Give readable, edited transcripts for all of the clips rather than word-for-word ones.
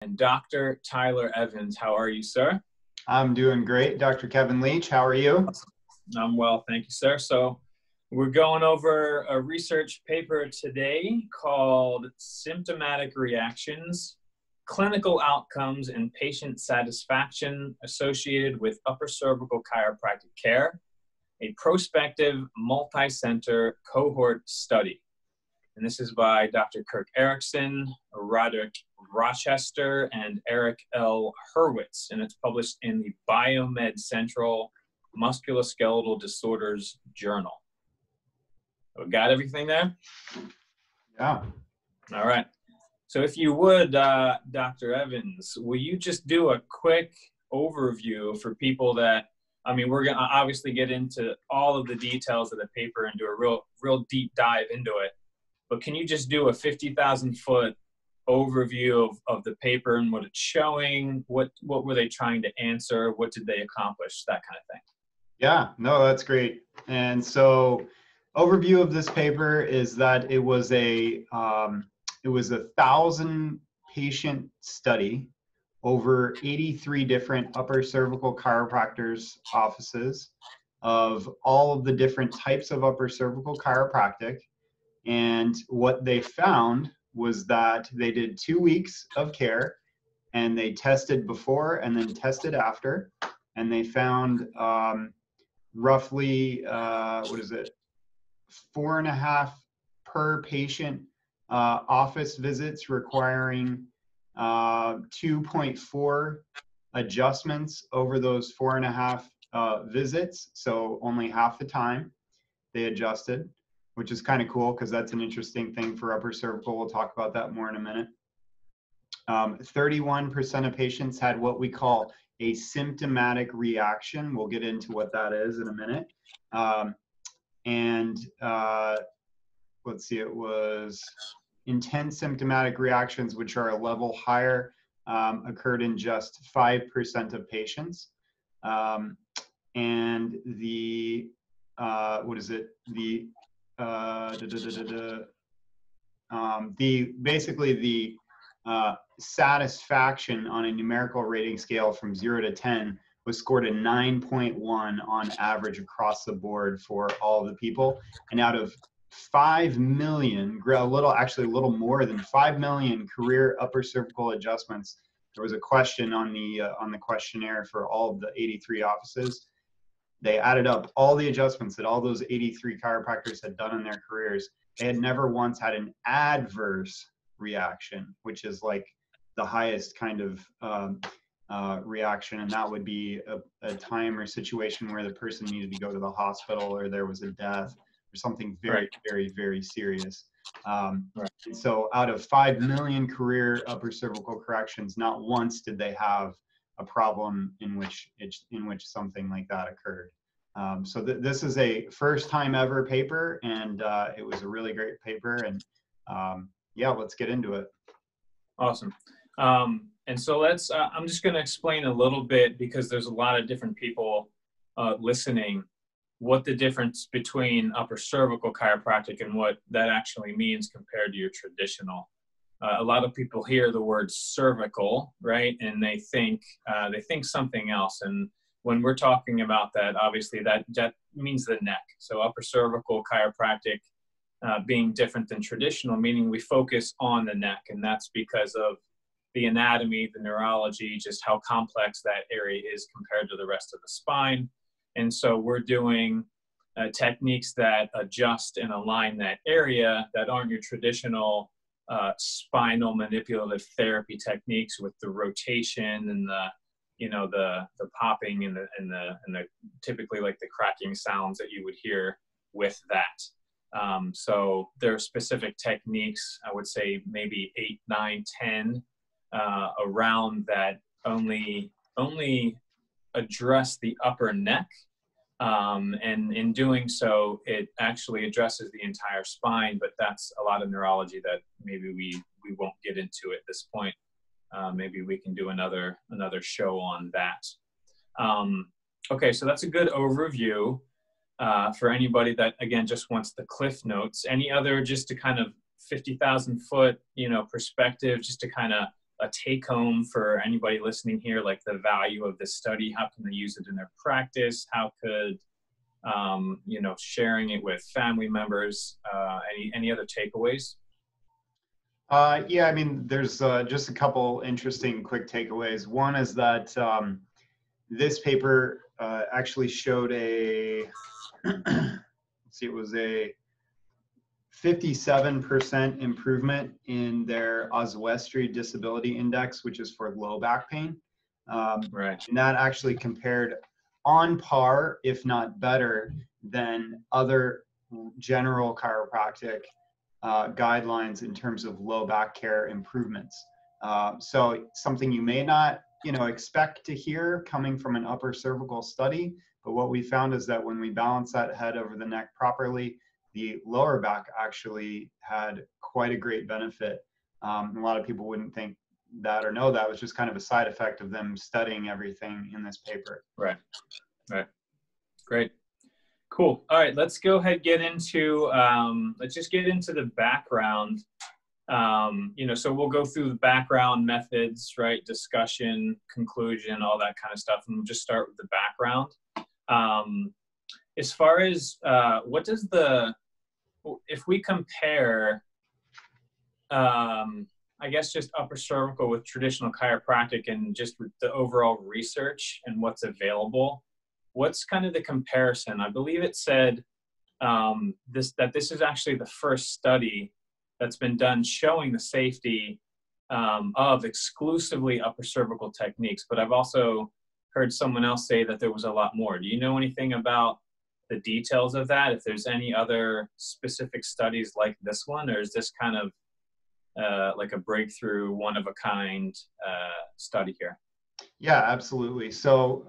And Dr. Tyler Evans. How are you, sir? I'm doing great. Dr. Kevin Leach, how are you? I'm well, thank you, sir. So we're going over a research paper today called Symptomatic Reactions, Clinical Outcomes and Patient Satisfaction Associated with Upper Cervical Chiropractic Care, a prospective multi-center cohort study. And this is by Dr. Kirk Erickson, Roderick Rochester, and Eric L. Hurwitz, and it's published in the Biomed Central Musculoskeletal Disorders Journal. So got everything there? Yeah. All right. So if you would, Dr. Evans, will you just do a quick overview for people that, I mean, we're going to obviously get into all of the details of the paper and do a real deep dive into it. But can you just do a 50,000-foot overview of the paper and what it's showing? What were they trying to answer? What did they accomplish? That kind of thing. Yeah, no, that's great. And so overview of this paper is that it was a 1,000 patient study over 83 different upper cervical chiropractors offices of all of the different types of upper cervical chiropractic. And what they found was that they did 2 weeks of care and they tested before and then tested after. And they found roughly, 4.5 per patient office visits requiring 2.4 adjustments over those 4.5 visits. So only half the time they adjusted, which is kind of cool because that's an interesting thing for upper cervical. We'll talk about that more in a minute. 31% of patients had what we call a symptomatic reaction. We'll get into what that is in a minute. Let's see, it was intense symptomatic reactions, which are a level higher, occurred in just 5% of patients. And the, basically the satisfaction on a numerical rating scale from 0 to 10 was scored a 9.1 on average across the board for all of the people. And out of 5 million, a little more than 5 million career upper cervical adjustments, there was a question on the questionnaire for all of the 83 offices. They added up all the adjustments that all those 83 chiropractors had done in their careers. They had never once had an adverse reaction, which is like the highest kind of reaction. And that would be a time or situation where the person needed to go to the hospital or there was a death or something very, very, very serious. So out of 5 million career upper cervical corrections, not once did they have a problem in which something like that occurred. So this is a first time ever paper, and it was a really great paper. And yeah, let's get into it. Awesome. And so I'm just going to explain a little bit, because there's a lot of different people listening, what the difference between upper cervical chiropractic and what that actually means compared to your traditional. A lot of people hear the word cervical, right? And they think something else. And when we're talking about that, obviously that means the neck. So upper cervical chiropractic being different than traditional, meaning we focus on the neck. And that's because of the anatomy, the neurology, just how complex that area is compared to the rest of the spine. And so we're doing techniques that adjust and align that area that aren't your traditional spinal manipulative therapy techniques with the rotation and the popping and the typically like the cracking sounds that you would hear with that. So there are specific techniques, I would say maybe 8, 9, 10 around that only address the upper neck. And in doing so, it actually addresses the entire spine, but that's a lot of neurology that maybe we won't get into at this point. Maybe we can do another show on that. Okay, so that's a good overview for anybody that, again, just wants the cliff notes. Any other, just to kind of 50,000 foot, perspective, just to kind of a take home for anybody listening here, like the value of this study? How can they use it in their practice? How could, you know, sharing it with family members, any other takeaways? Yeah, I mean, there's just a couple interesting quick takeaways. One is that this paper actually showed a, let's see, it was a 57% improvement in their Oswestry Disability Index, which is for low back pain. Right. And that actually compared on par, if not better, than other general chiropractic guidelines in terms of low back care improvements. So something you may not, you know, expect to hear coming from an upper cervical study, but what we found is that when we balance that head over the neck properly, the lower back actually had quite a great benefit. A lot of people wouldn't think that or know that. It was just kind of a side effect of them studying everything in this paper. Right. Right. Great. Cool. All right, let's go ahead and get into, let's just get into the background. You know, so we'll go through the background methods, right? Discussion, conclusion, all that kind of stuff. And we'll just start with the background. As far as what does if we compare, I guess just upper cervical with traditional chiropractic and just the overall research and what's available, what's kind of the comparison? I believe it said that this is actually the first study that's been done showing the safety of exclusively upper cervical techniques. But I've also heard someone else say that there was a lot more. Do you know anything about the details of that? If there's any other specific studies like this one, or is this kind of like a breakthrough, one of a kind study here? Yeah, absolutely. So,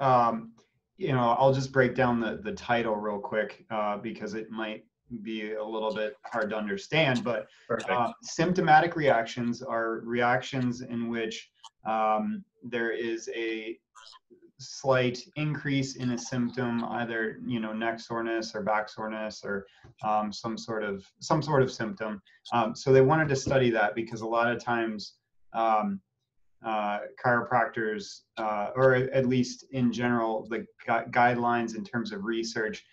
you know, I'll just break down the title real quick because it might be a little bit hard to understand, but symptomatic reactions are reactions in which there is a slight increase in a symptom, either, you know, neck soreness or back soreness or some sort of symptom. So they wanted to study that because a lot of times chiropractors, or at least in general, the guidelines in terms of research,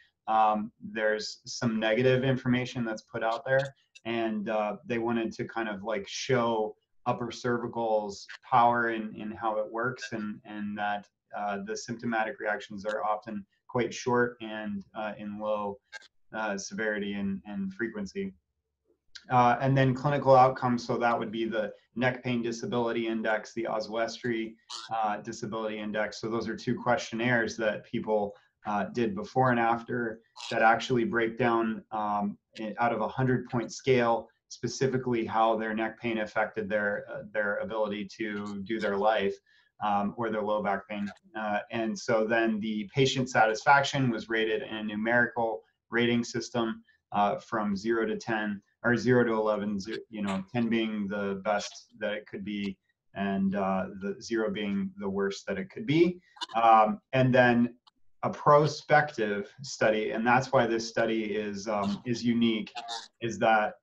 there's some negative information that's put out there, and they wanted to kind of like show upper cervical's power in how it works, and that the symptomatic reactions are often quite short and in low severity and frequency. And then clinical outcomes, so that would be the neck pain disability index, the Oswestry disability index. So those are two questionnaires that people did before and after that actually break down out of a 100-point scale, specifically how their neck pain affected their ability to do their life or their low back pain. And so then the patient satisfaction was rated in a numerical rating system from 0 to 10, or 0 to 11, you know, 10 being the best that it could be, and the 0 being the worst that it could be. And then a prospective study, and that's why this study is unique, is that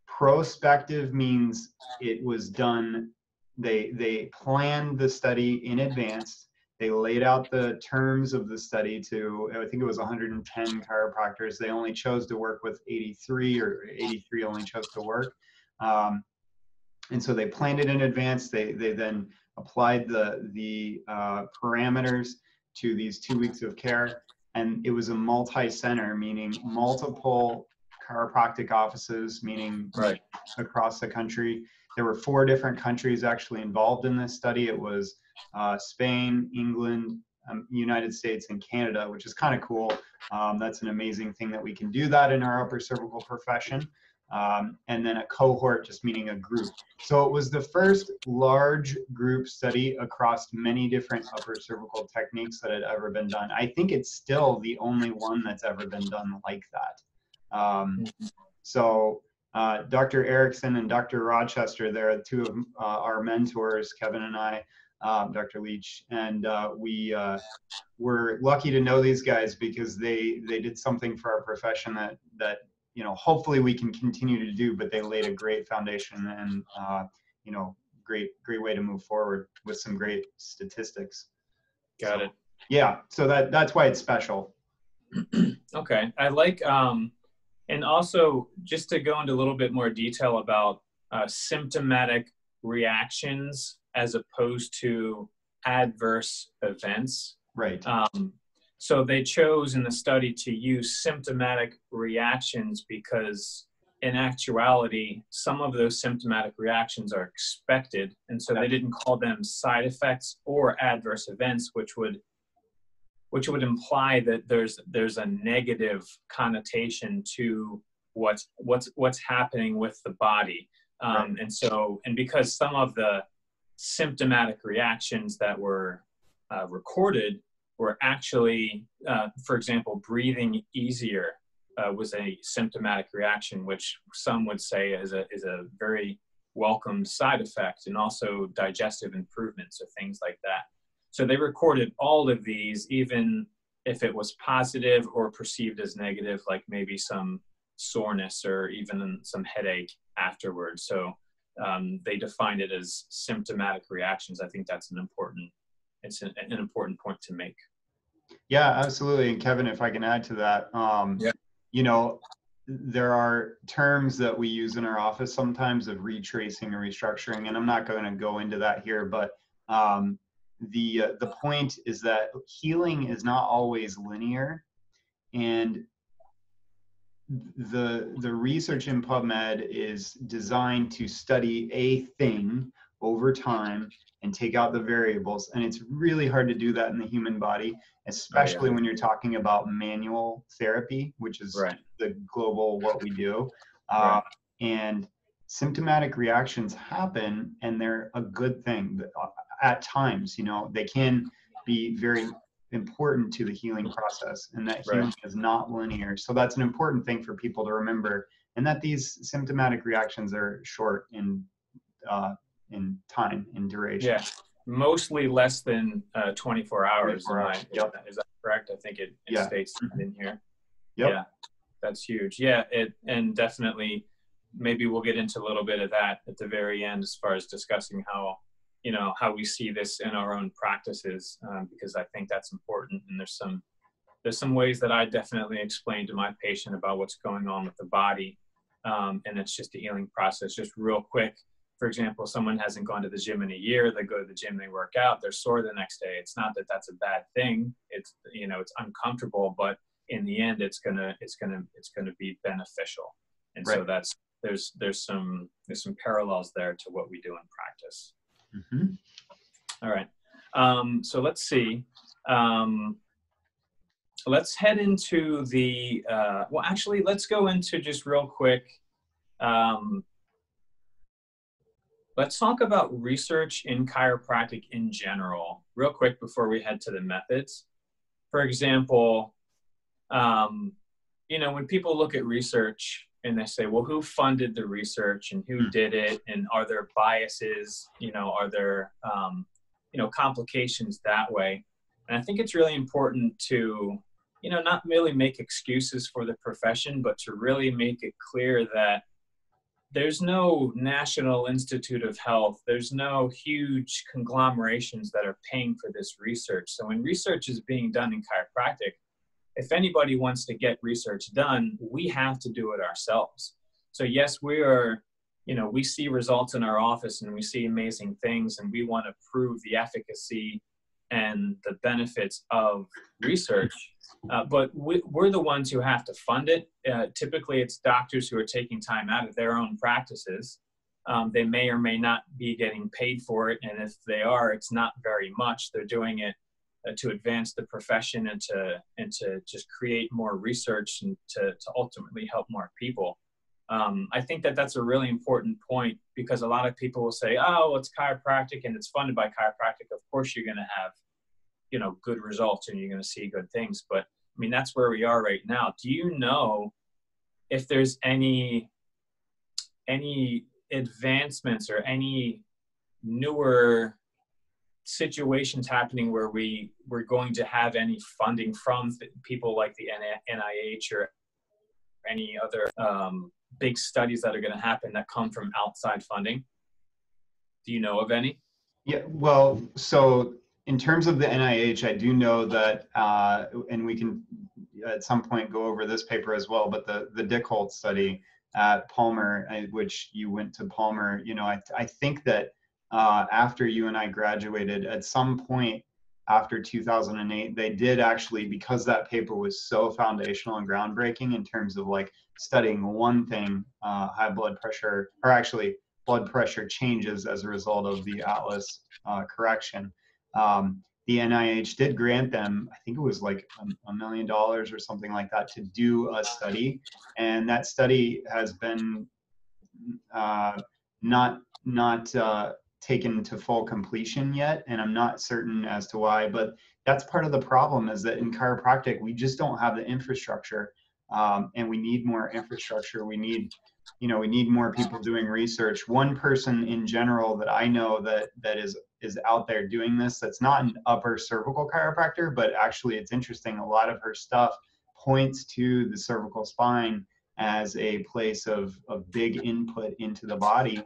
prospective means it was done, they planned the study in advance. They laid out the terms of the study to, I think it was 110 chiropractors. They only chose to work with 83, or 83 only chose to work. And so they planned it in advance. They then applied the parameters to these 2 weeks of care. And it was a multi-center, meaning multiple chiropractic offices, meaning right across the country. There were 4 different countries actually involved in this study. It was Spain, England, United States, and Canada, which is kind of cool. That's an amazing thing that we can do that in our upper cervical profession. And then a cohort, just meaning a group. So it was the first large group study across many different upper cervical techniques that had ever been done. I think it's still the only one that's ever been done like that. So Dr. Erickson and Dr. Rochester, they're 2 of our mentors, Kevin and I, Dr. Leach, and we were lucky to know these guys because they did something for our profession that you know, hopefully we can continue to do, but they laid a great foundation and you know, great way to move forward with some great statistics. Got it. Yeah, so that's why it's special. Okay, I like, and also just to go into a little bit more detail about symptomatic reactions as opposed to adverse events. Right. So they chose in the study to use symptomatic reactions because in actuality, some of those symptomatic reactions are expected. And so they didn't call them side effects or adverse events, which would imply that there's a negative connotation to what's happening with the body. Right. And because some of the symptomatic reactions that were recorded were actually, for example, breathing easier was a symptomatic reaction, which some would say is a very welcome side effect, and also digestive improvements or things like that. So they recorded all of these, even if it was positive or perceived as negative, like maybe some soreness or even some headache afterwards. So they defined it as symptomatic reactions. I think that's an important point to make. Yeah, absolutely. And Kevin, if I can add to that, Yeah. you know, there are terms that we use in our office sometimes of retracing or restructuring, and I'm not going to go into that here, but the point is that healing is not always linear, and the research in PubMed is designed to study a thing over time and take out the variables, and it's really hard to do that in the human body, especially when you're talking about manual therapy, which is the global what we do. And symptomatic reactions happen, and they're a good thing at times. You know, they can be very important to the healing process, and that healing is not linear. So that's an important thing for people to remember, and that these symptomatic reactions are short in time, in duration. Yeah, mostly less than 24 hours. 24 hours. Yep. Is that correct? I think it states in here. Yep. Yeah, that's huge. Yeah, and definitely maybe we'll get into a little bit of that at the very end as far as discussing how we see this in our own practices, because I think that's important. And there's some ways that I definitely explain to my patient about what's going on with the body, and it's just a healing process. Just real quick, for example, someone hasn't gone to the gym in a year. They go to the gym, they work out, they're sore the next day. It's not that that's a bad thing. It's it's uncomfortable, but in the end, it's gonna be beneficial. And so there's some parallels there to what we do in practice. Mm-hmm. All right. So let's see. Let's head into the, well, actually, let's go into just real quick. Let's talk about research in chiropractic in general, real quick before we head to the methods. For example, when people look at research and they say, well, who funded the research and who did it? And are there biases? Are there, complications that way? And I think it's really important to, not really make excuses for the profession, but to really make it clear that there's no National Institute of Health. There's no huge conglomerations that are paying for this research. So when research is being done in chiropractic, if anybody wants to get research done, we have to do it ourselves. So yes, we are, we see results in our office and we see amazing things, and we want to prove the efficacy and the benefits of research. But we're the ones who have to fund it. Typically, it's doctors who are taking time out of their own practices. They may or may not be getting paid for it. And if they are, it's not very much. They're doing it to advance the profession and to just create more research and to ultimately help more people. I think that's a really important point, because a lot of people will say, oh, it's chiropractic and it's funded by chiropractic. Of course, you're going to have, good results and you're going to see good things. But I mean, that's where we are right now. Do you know if there's any advancements or any newer situations happening where we're going to have any funding from people like the NIH or any other big studies that are going to happen that come from outside funding? Do you know of any? Yeah, well, so in terms of the NIH, I do know that, and we can at some point go over this paper as well, but the Dickholt study at Palmer, which you went to Palmer, you know, I think that after you and I graduated, at some point after 2008, they did actually, because that paper was so foundational and groundbreaking in terms of like studying one thing, high blood pressure, or actually blood pressure changes as a result of the Atlas correction. The NIH did grant them, I think it was like $1 million or something like that, to do a study, and that study has been not taken to full completion yet, and I'm not certain as to why. But that's part of the problem, is that in chiropractic we just don't have the infrastructure, and we need more infrastructure. We need, you know, we need more people doing research. One person in general that I know that is out there doing this, that's not an upper cervical chiropractor, but actually it's interesting, a lot of her stuff points to the cervical spine as a place of big input into the body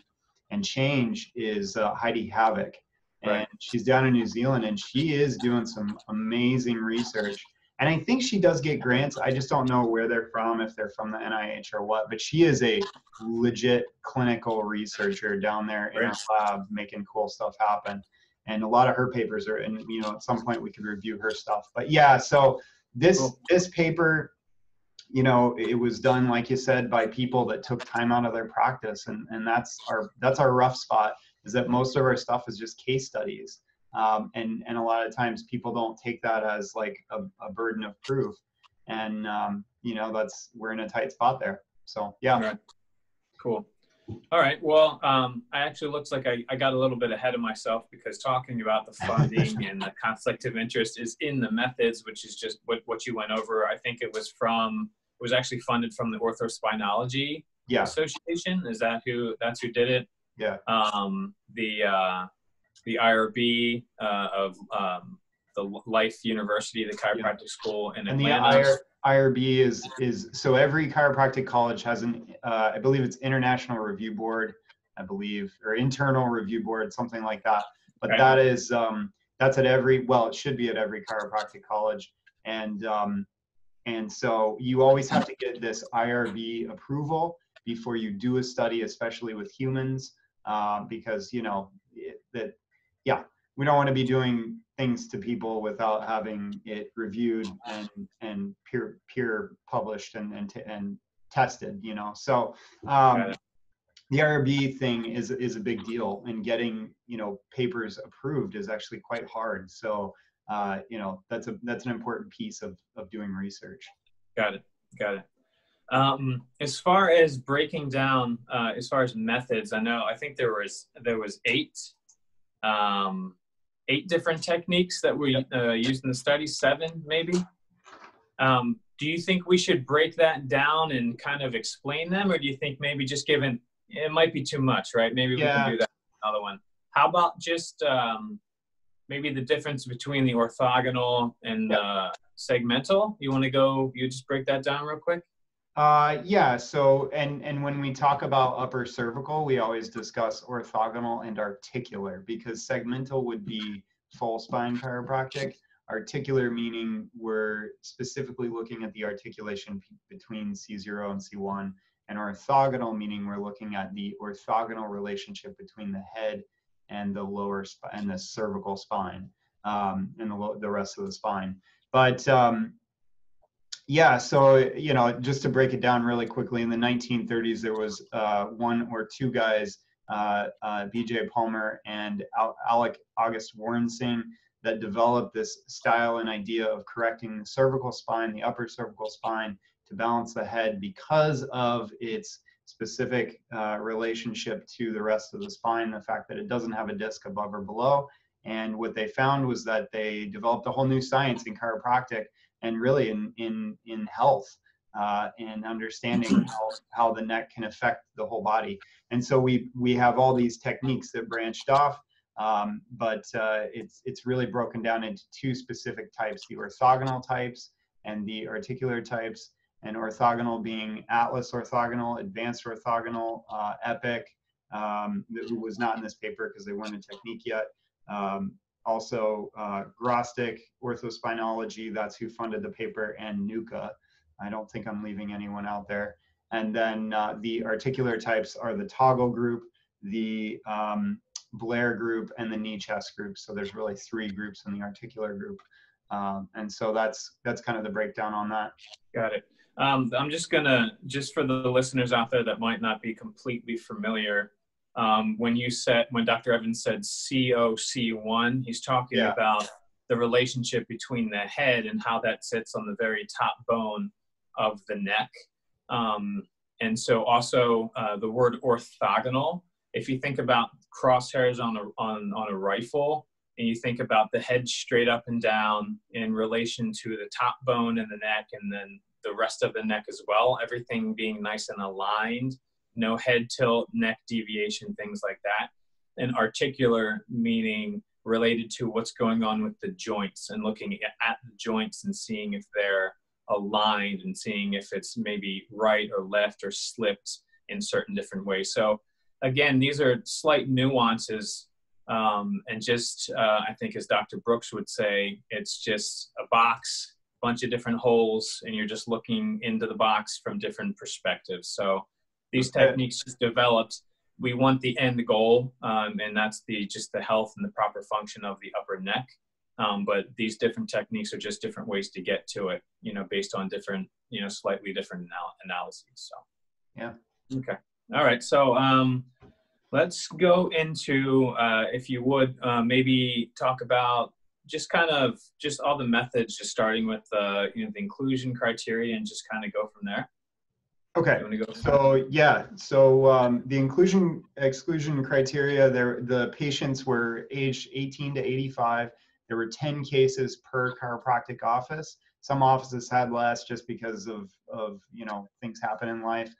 and change, is Heidi Havoc. And Right. she's down in New Zealand, and she is doing some amazing research. And I think she does get grants. I just don't know where they're from, if they're from the NIH or what. But she is a legit clinical researcher down there in her lab making cool stuff happen. And a lot of her papers are, and you know, at some point we could review her stuff. But yeah, so this paper, you know, it was done, like you said, by people that took time out of their practice, and that's our rough spot, is that most of our stuff is just case studies, and a lot of times people don't take that as like a burden of proof, and you know, we're in a tight spot there. So yeah. Right. Cool. All right. Well, I actually looks like I got a little bit ahead of myself, because talking about the funding and the conflict of interest is in the methods, which is just what you went over. I think it was actually funded from the Orthospinalogy Association. Is that's who did it? Yeah. The IRB of the Life University, the chiropractic school in Atlanta. And the IRB is so every chiropractic college has an I believe it's International Review Board, I believe, or Internal Review Board, something like that. But that is that's at every, well, it should be at every chiropractic college, and so you always have to get this IRB approval before you do a study, especially with humans, because you know we don't want to be doing things to people without having it reviewed and peer published and tested, you know. So the IRB thing is a big deal, and getting, you know, papers approved is actually quite hard. So you know, that's an important piece of doing research. Got it. As far as breaking down, as far as methods, I think there was 8 different techniques that were used in the study, 7 maybe. Do you think we should break that down and kind of explain them, or do you think maybe just given it might be too much, right? Maybe we can do that another one. How about just maybe the difference between the orthogonal and segmental? You just break that down real quick? Yeah, so and when we talk about upper cervical, we always discuss orthogonal and articular, because segmental would be full spine chiropractic. Articular meaning we're specifically looking at the articulation between C0 and C1, and orthogonal meaning we're looking at the orthogonal relationship between the head and the lower spine and the cervical spine, and the rest of the spine. But yeah, so, you know, just to break it down really quickly, in the 1930s, there was 1 or 2 guys, B.J. Palmer and Alec August Warensing, that developed this style and idea of correcting the cervical spine, the upper cervical spine, to balance the head because of its specific relationship to the rest of the spine, the fact that it doesn't have a disc above or below. And what they found was that they developed a whole new science in chiropractic, and really in health, and understanding how the neck can affect the whole body. And so we have all these techniques that branched off, but it's really broken down into 2 specific types: the orthogonal types and the articular types. And orthogonal being Atlas orthogonal, advanced orthogonal, Epic, who was not in this paper because they weren't in technique yet. Also, Grostic, Orthospinology, that's who funded the paper, and NUCA. I don't think I'm leaving anyone out there. And then the articular types are the Toggle group, the Blair group, and the knee chest group. So there's really 3 groups in the articular group. And so that's kind of the breakdown on that. Got it. I'm just gonna, just for the listeners out there that might not be completely familiar, when Dr. Evans said COC1, he's talking about the relationship between the head and how that sits on the very top bone of the neck. And so also the word orthogonal, if you think about crosshairs on a rifle, and you think about the head straight up and down in relation to the top bone and the neck, and then the rest of the neck as well, everything being nice and aligned, no head tilt, neck deviation, things like that. And articular meaning related to what's going on with the joints, and looking at the joints and seeing if they're aligned, and seeing if it's maybe right or left or slipped in certain different ways. So again, these are slight nuances. And just, I think as Dr. Brooks would say, it's just a box, bunch of different holes, and you're just looking into the box from different perspectives. So these techniques just developed, we want the end goal, and that's just the health and the proper function of the upper neck. But these different techniques are just different ways to get to it, based on different, slightly different analyses. So, yeah. Okay. All right. So, let's go into, if you would, maybe talk about just all the methods, just starting with, the inclusion criteria, and just kind of go from there. Okay. So yeah. So the inclusion exclusion criteria, the patients were aged 18 to 85. There were 10 cases per chiropractic office. Some offices had less just because of things happen in life.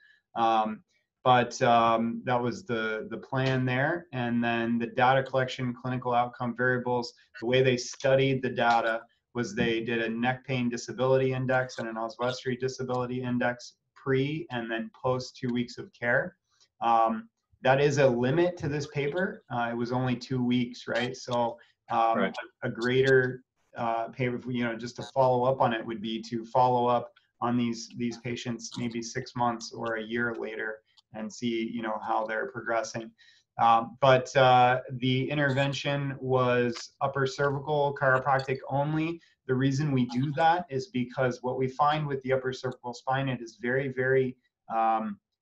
But that was the plan there. And then the data collection, clinical outcome variables, the way they studied the data was they did a neck pain disability index and an Oswestry disability index pre and then post 2 weeks of care. That is a limit to this paper. It was only 2 weeks, right? So right. A greater paper, just to follow up on it would be to follow up on these patients maybe 6 months or a year later and see, how they're progressing. But the intervention was upper cervical chiropractic only. The reason we do that is because what we find with the upper cervical spine, it is very, very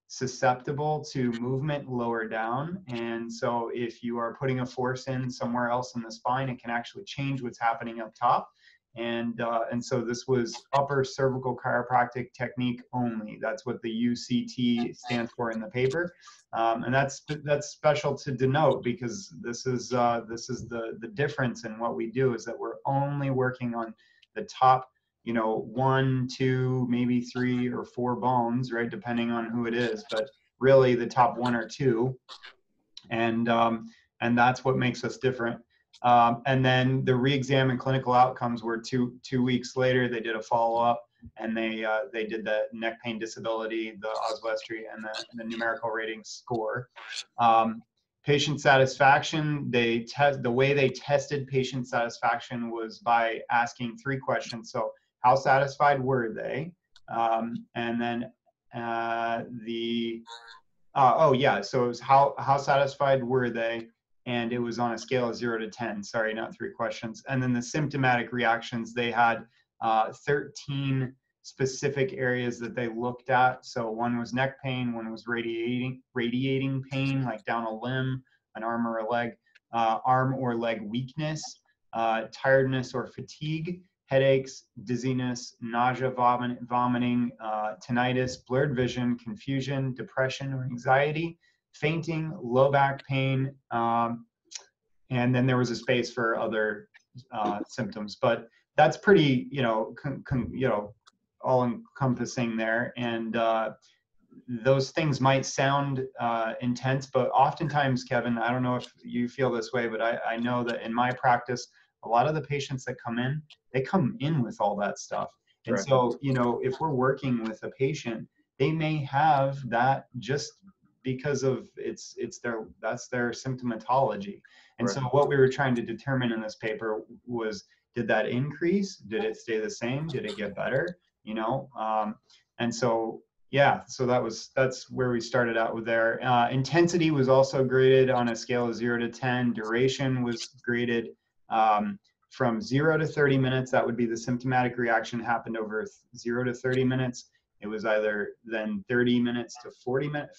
susceptible to movement lower down. And so if you are putting a force in somewhere else in the spine, it can actually change what's happening up top. And so this was upper cervical chiropractic technique only. That's what the UCT stands for in the paper, and that's special to denote, because this is the difference in what we do, is that we're only working on the top, 1, 2, maybe 3 or 4 bones, right, depending on who it is, but really the top 1 or 2, and that's what makes us different. And then the re-exam and clinical outcomes were two weeks later. They did a follow-up, and they did the neck pain disability, the Oswestry, and the numerical rating score. Patient satisfaction, the way they tested patient satisfaction was by asking 3 questions. So how satisfied were they? And then so it was how satisfied were they? And it was on a scale of 0 to 10. Sorry, not 3 questions. And then the symptomatic reactions, they had 13 specific areas that they looked at. So one was neck pain, one was radiating pain, like down a limb, an arm or a leg, arm or leg weakness, tiredness or fatigue, headaches, dizziness, nausea, vomiting, tinnitus, blurred vision, confusion, depression or anxiety, fainting, low back pain, and then there was a space for other symptoms. But that's pretty, all encompassing there. And those things might sound intense, but oftentimes, Kevin, I don't know if you feel this way, but I know that in my practice, a lot of the patients that come in, they come in with all that stuff. And so, if we're working with a patient, they may have that just because of that's their symptomatology. And Right. so what we were trying to determine in this paper was, did that increase? Did it stay the same? Did it get better? You know, and so yeah, so that's where we started out with there. Intensity was also graded on a scale of 0 to 10. Duration was graded from 0 to 30 minutes. That would be the symptomatic reaction happened over 0 to 30 minutes. It was either then 30 minutes to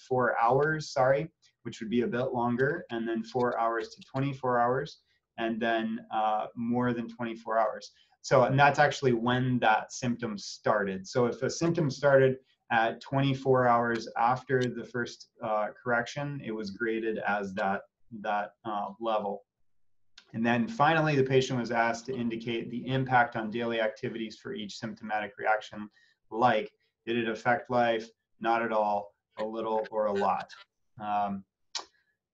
4 hours, sorry, which would be a bit longer, and then 4 hours to 24 hours, and then more than 24 hours. So, and that's actually when that symptom started. So if a symptom started at 24 hours after the first correction, it was graded as that level. And then finally, the patient was asked to indicate the impact on daily activities for each symptomatic reaction, like, did it affect life? Not at all, a little, or a lot.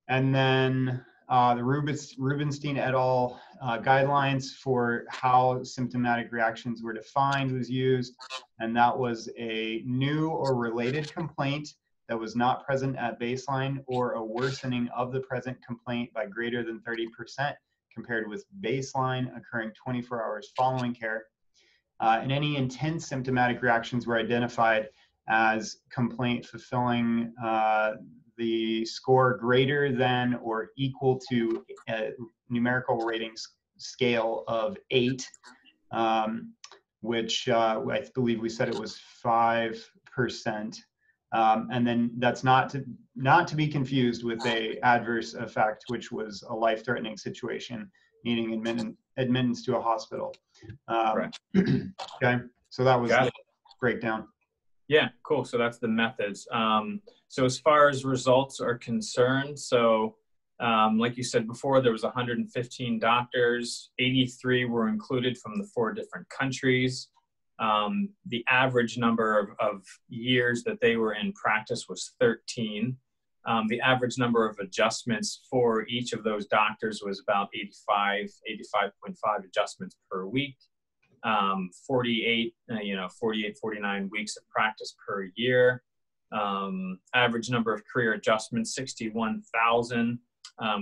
And then the Rubenstein et al. Guidelines for how symptomatic reactions were defined was used, and that was a new or related complaint that was not present at baseline, or a worsening of the present complaint by greater than 30% compared with baseline occurring 24 hours following care. And any intense symptomatic reactions were identified as complaint fulfilling the score greater than or equal to a numerical rating scale of 8, which I believe we said it was 5%. And then that's not to be confused with a adverse effect, which was a life-threatening situation needing admittance to a hospital. Right. Okay, so that was the breakdown. Yeah, cool. So that's the methods. So as far as results are concerned, so like you said before, there was 115 doctors, 83 were included from the 4 different countries. The average number of years that they were in practice was 13. The average number of adjustments for each of those doctors was about 85.5 adjustments per week. 48, 49 weeks of practice per year. Average number of career adjustments, 61,000,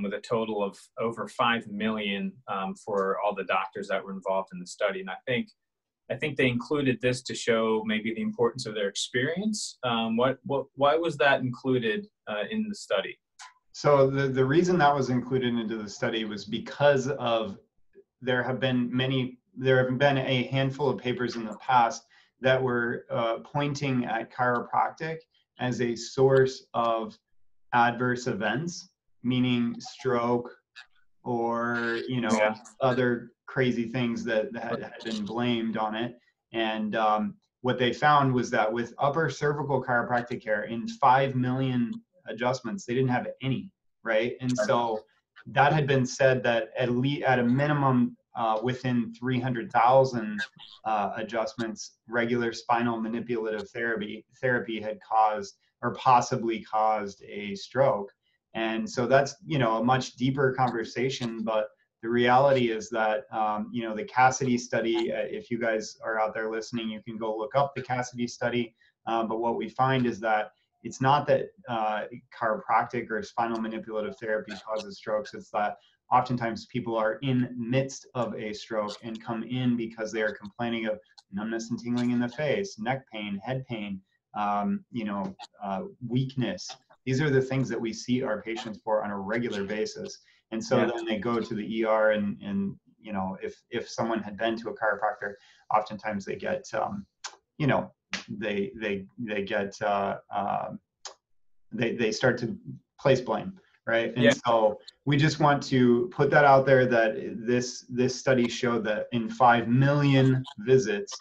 with a total of over 5 million for all the doctors that were involved in the study. And I think they included this to show maybe the importance of their experience. Why was that included in the study? So the reason that was included into the study was because of there have been a handful of papers in the past that were pointing at chiropractic as a source of adverse events, meaning stroke or other crazy things that had been blamed on it. And what they found was that with upper cervical chiropractic care, in 5 million adjustments, they didn't have any, right? And so that had been said that at a minimum, within 300,000 adjustments, regular spinal manipulative therapy had caused or possibly caused a stroke. And so that's, a much deeper conversation, but the reality is that, the Cassidy study, if you guys are out there listening, you can go look up the Cassidy study. But what we find is that it's not that chiropractic or spinal manipulative therapy causes strokes. It's that oftentimes people are in midst of a stroke and come in because they are complaining of numbness and tingling in the face, neck pain, head pain, weakness. These are the things that we see our patients for on a regular basis. And so then they go to the ER and if someone had been to a chiropractor, oftentimes they get, they start to place blame, right? And so we just want to put that out there that this study showed that in 5 million visits,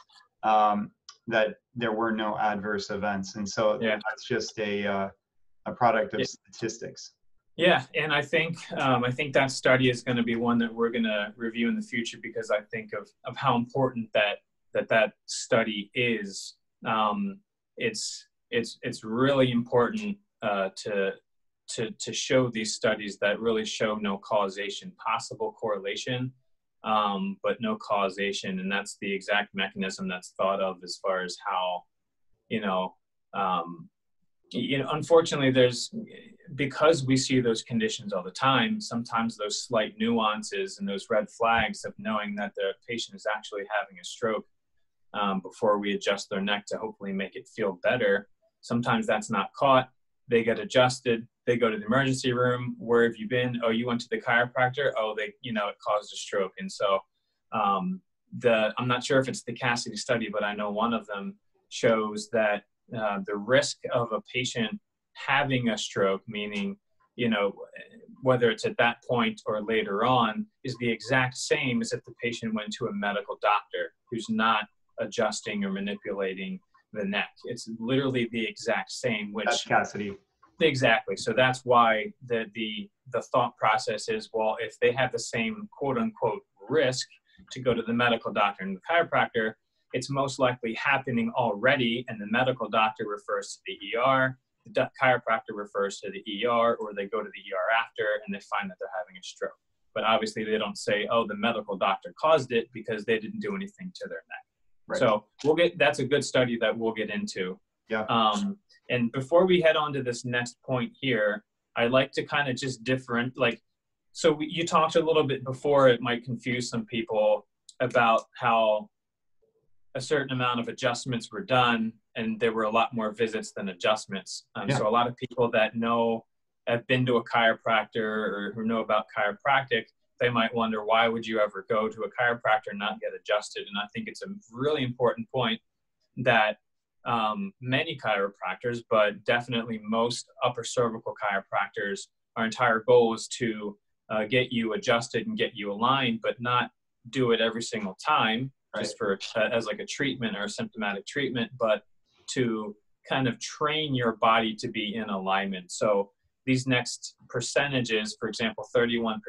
that there were no adverse events. And so that's just a product of statistics. Yeah, and I think that study is going to be one that we're going to review in the future, because I think of how important that study is. It's really important to show these studies that really show no causation, possible correlation, but no causation, and that's the exact mechanism that's thought of as far as how unfortunately, because we see those conditions all the time, sometimes those slight nuances and those red flags of knowing that the patient is actually having a stroke before we adjust their neck to hopefully make it feel better, sometimes that's not caught. They get adjusted. They go to the emergency room. Where have you been? Oh, you went to the chiropractor. Oh, it caused a stroke. And so I'm not sure if it's the Cassidy study, but I know one of them shows that the risk of a patient having a stroke, meaning, whether it's at that point or later on, is the exact same as if the patient went to a medical doctor who's not adjusting or manipulating the neck. It's literally the exact same, which that's Cassidy. Exactly. So that's why the thought process is, well, if they have the same quote unquote risk to go to the medical doctor and the chiropractor, it's most likely happening already, and the medical doctor refers to the ER, the chiropractor refers to the ER, or they go to the ER after and they find that they're having a stroke. But obviously they don't say, oh, the medical doctor caused it, because they didn't do anything to their neck. Right. So that's a good study that we'll get into. Yeah. And before we head on to this next point here, I like to kind of just you talked a little bit before, it might confuse some people about how a certain amount of adjustments were done and there were a lot more visits than adjustments. So a lot of people that have been to a chiropractor or who know about chiropractic, they might wonder, why would you ever go to a chiropractor and not get adjusted? And I think it's a really important point that many chiropractors, but definitely most upper cervical chiropractors, our entire goal is to get you adjusted and get you aligned, but not do it every single time, just as like a treatment or a symptomatic treatment, but to kind of train your body to be in alignment. So these next percentages, for example, 31%,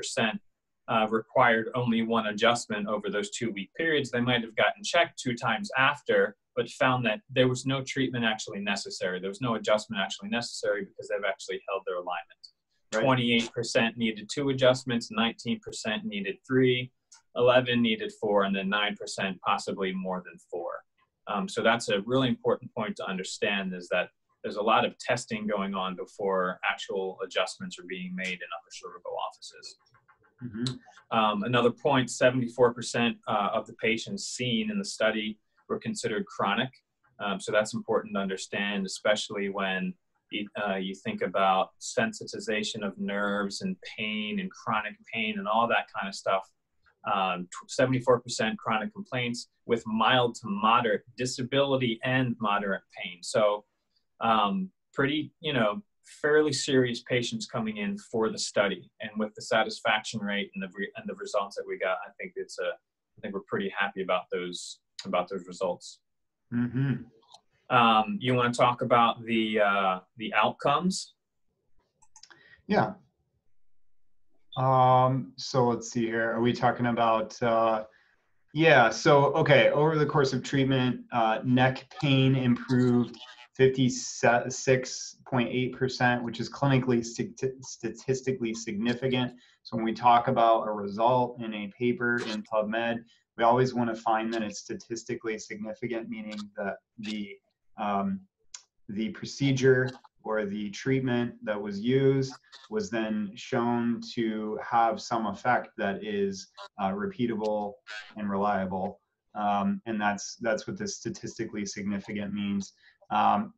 required only one adjustment over those 2-week periods. They might have gotten checked 2 times after, but found that there was no treatment actually necessary. There was no adjustment actually necessary because they've actually held their alignment. 28% needed 2 adjustments, 19% needed 3, 11 needed 4, and then 9% possibly more than 4. So that's a really important point to understand, is that there's a lot of testing going on before actual adjustments are being made in upper cervical offices. Mm-hmm. Another point, 74% of the patients seen in the study were considered chronic. So that's important to understand, especially when you think about sensitization of nerves and pain and chronic pain and all that kind of stuff. 74% chronic complaints with mild to moderate disability and moderate pain. So pretty, fairly serious patients coming in for the study, and with the satisfaction rate and the results that we got, I think we're pretty happy about those results. Mm-hmm. You want to talk about the outcomes? Yeah. So let's see here. Are we talking about? So okay. Over the course of treatment, neck pain improved 56.8%, which is clinically statistically significant. So when we talk about a result in a paper in PubMed, we always want to find that it's statistically significant, meaning that the procedure or the treatment that was used was then shown to have some effect that is repeatable and reliable. And that's what the statistically significant means.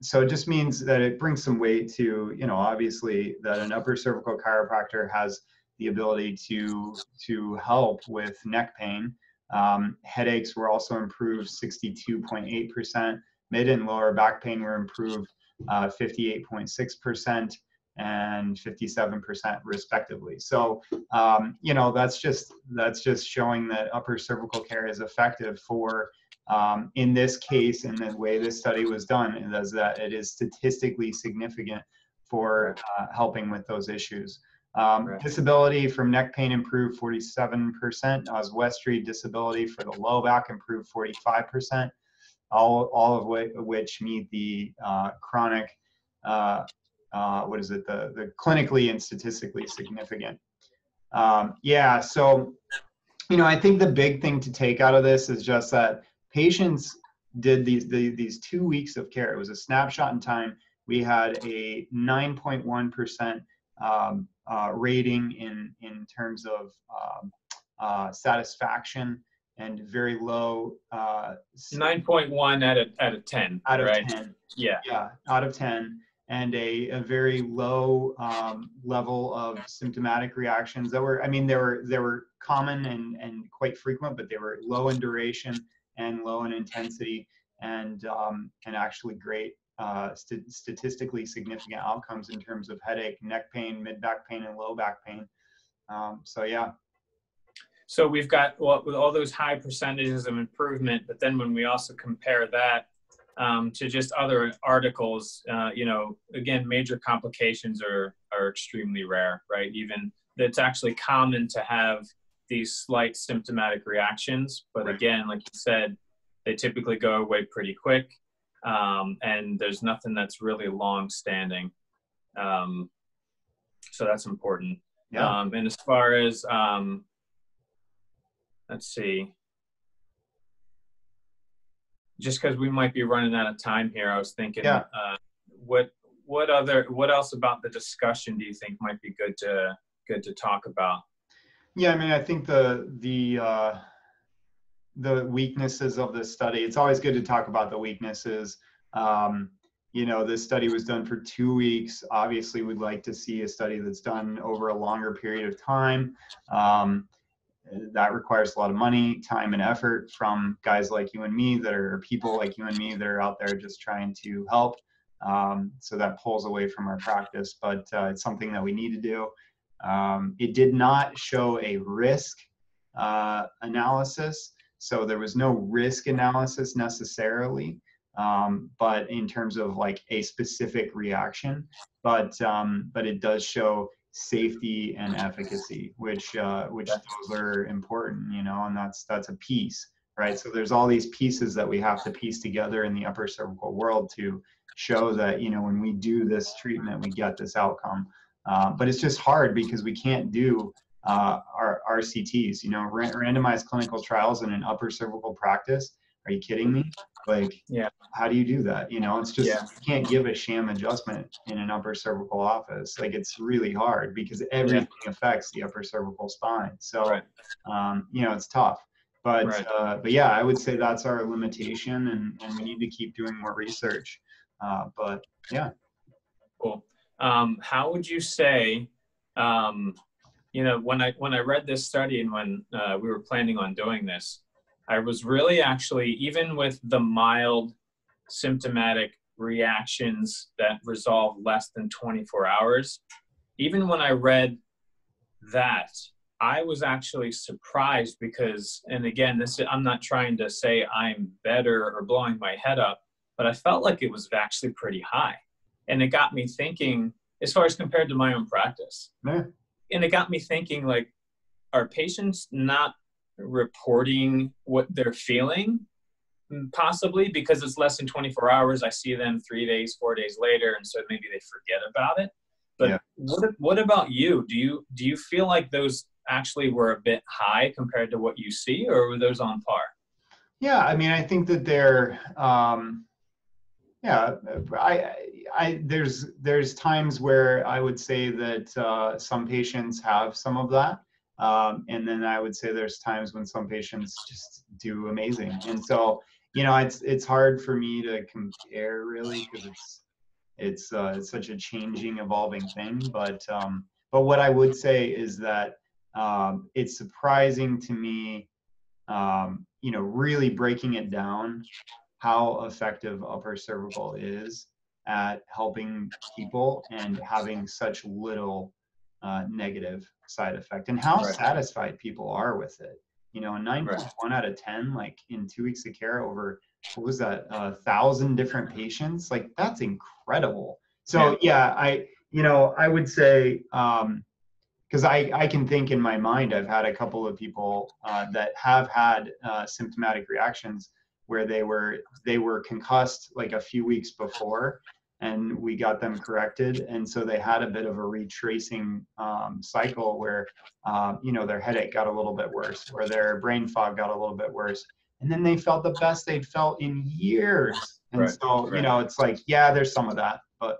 So it just means that it brings some weight to, obviously that an upper cervical chiropractor has the ability to help with neck pain. Headaches were also improved 62.8%. Mid and lower back pain were improved 58.6% and 57% respectively. So, that's just showing that upper cervical care is effective for, in this case, and the way this study was done, is that it is statistically significant for helping with those issues. Disability from neck pain improved 47%. Oswestry disability for the low back improved 45%. All of which meet the chronic, the clinically and statistically significant. So, I think the big thing to take out of this is just that patients did these 2 weeks of care. It was a snapshot in time. we had a 9.1% rating in terms of satisfaction, and very low 9.1 out of 10, out of right? 10. Yeah. Yeah, out of 10, and a very low level of symptomatic reactions that were, I mean, they were common and quite frequent, but they were low in duration and low in intensity, and actually great statistically significant outcomes in terms of headache, neck pain, mid-back pain, and low back pain. So yeah. So we've got with all those high percentages of improvement, but then when we also compare that to just other articles, you know, again, major complications are extremely rare, right? Even it's actually common to have these slight symptomatic reactions, but Right. again, like you said, they typically go away pretty quick, and there's nothing that's really long-standing. So that's important. Yeah. And as far as let's see. Just because we might be running out of time here, I was thinking, Yeah. what else about the discussion do you think might be good to talk about? Yeah, I mean, I think the weaknesses of this study. It's always good to talk about the weaknesses. You know, this study was done for 2 weeks. Obviously, we'd like to see a study that's done over a longer period of time. That requires a lot of money, time, and effort from guys like you and me people like you and me that are out there just trying to help. So that pulls away from our practice, but it's something that we need to do. It did not show a risk analysis, so there was no risk analysis necessarily, but in terms of like a specific reaction, but it does show safety and efficacy, which those are important, you know, and that's a piece, right? So there's all these pieces that we have to piece together in the upper cervical world to show that, you know, when we do this treatment, we get this outcome. But it's just hard because we can't do our RCTs, you know, randomized clinical trials in an upper cervical practice. Are you kidding me? Like, Yeah. How do you do that? You know, it's just, Yeah. you can't give a sham adjustment in an upper cervical office. Like, it's really hard because everything affects the upper cervical spine. So, Right. you know, it's tough. But, Right. but yeah, I would say that's our limitation, and we need to keep doing more research. But yeah. Cool. How would you say, you know, when I read this study and when we were planning on doing this, I was really actually, even with the mild symptomatic reactions that resolve less than 24 hours, even when I read that, I was actually surprised because, and again, I'm not trying to say I'm better or blowing my head up, but I felt like it was actually pretty high. And it got me thinking, as far as compared to my own practice. Yeah. And it got me thinking, like, are patients not reporting what they're feeling? Possibly because it's less than 24 hours. I see them 3 days, 4 days later, and so maybe they forget about it. But yeah. What about you? Do you feel like those actually were a bit high compared to what you see, or were those on par? Yeah, I mean, I think that they're yeah, there's times where I would say that some patients have some of that, and then I would say there's times when some patients just do amazing. And so, you know, it's hard for me to compare really because it's such a changing, evolving thing. But what I would say is that it's surprising to me, you know, really breaking it down, how effective upper cervical is at helping people and having such little negative side effect, and how satisfied people are with it. You know, a 9.1 out of 10, like in 2 weeks of care over, what was that, 1,000 different patients? Like, that's incredible. So yeah, I would say, because I can think in my mind, I've had a couple of people that have had symptomatic reactions where they were concussed like a few weeks before, and we got them corrected, and so they had a bit of a retracing cycle where you know, their headache got a little bit worse, or their brain fog got a little bit worse, and then they felt the best they'd felt in years. And so, you know, it's like, yeah, there's some of that, but.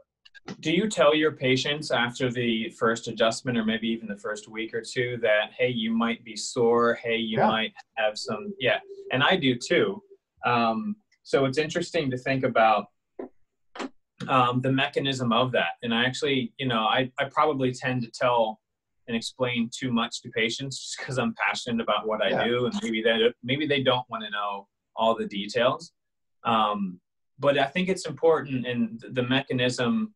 Do you tell your patients after the first adjustment or maybe even the first week or two that, hey, you might be sore, hey, you might have some, and I do too. So it's interesting to think about the mechanism of that. And I actually, you know, I probably tend to tell and explain too much to patients just because I'm passionate about what I do, and maybe they don't want to know all the details. But I think it's important, and the mechanism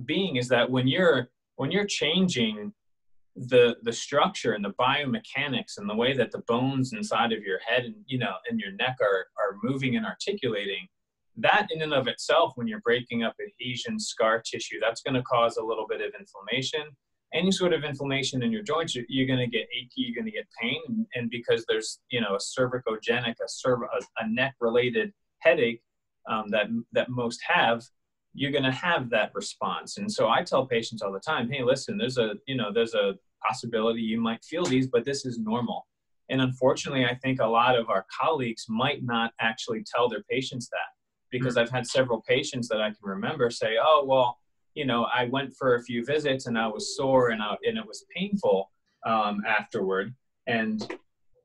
being is that when you're changing the structure and the biomechanics and the way that the bones inside of your head and, you know, and your neck are moving and articulating, that in and of itself, when you're breaking up adhesion, scar tissue, that's going to cause a little bit of inflammation. Any sort of inflammation in your joints, you're going to get achy, you're going to get pain. And because there's, you know, a cervicogenic, a neck-related headache that most have, you're going to have that response. And so I tell patients all the time, hey, listen, there's a possibility you might feel these, but this is normal. And unfortunately, I think a lot of our colleagues might not actually tell their patients that, because I've had several patients that I can remember say, oh, well, you know, I went for a few visits and I was sore and it was painful afterward. And,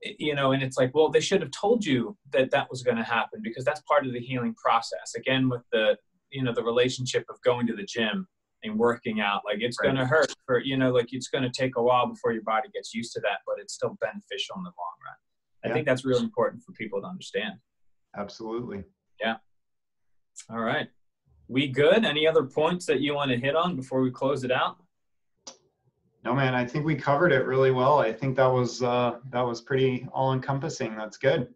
you know, and it's like, well, they should have told you that that was going to happen, because that's part of the healing process. Again, with the, you know, the relationship of going to the gym and working out, like it's going to hurt for, you know, like it's going to take a while before your body gets used to that, but it's still beneficial in the long run. I think that's really important for people to understand. Absolutely. Yeah. All right. We good? Any other points that you want to hit on before we close it out? No, man, I think we covered it really well. I think that was pretty all encompassing. That's good.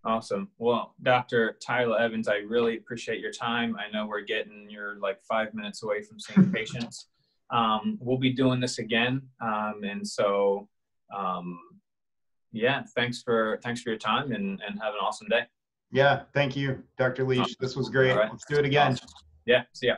Awesome. Well, Dr. Tyler Evans, I really appreciate your time. I know you're like 5 minutes away from seeing patients. We'll be doing this again. And so, thanks for your time and have an awesome day. Yeah. Thank you, Dr. Leach. This was great. All right. Let's do it again. Awesome. Yeah. See ya.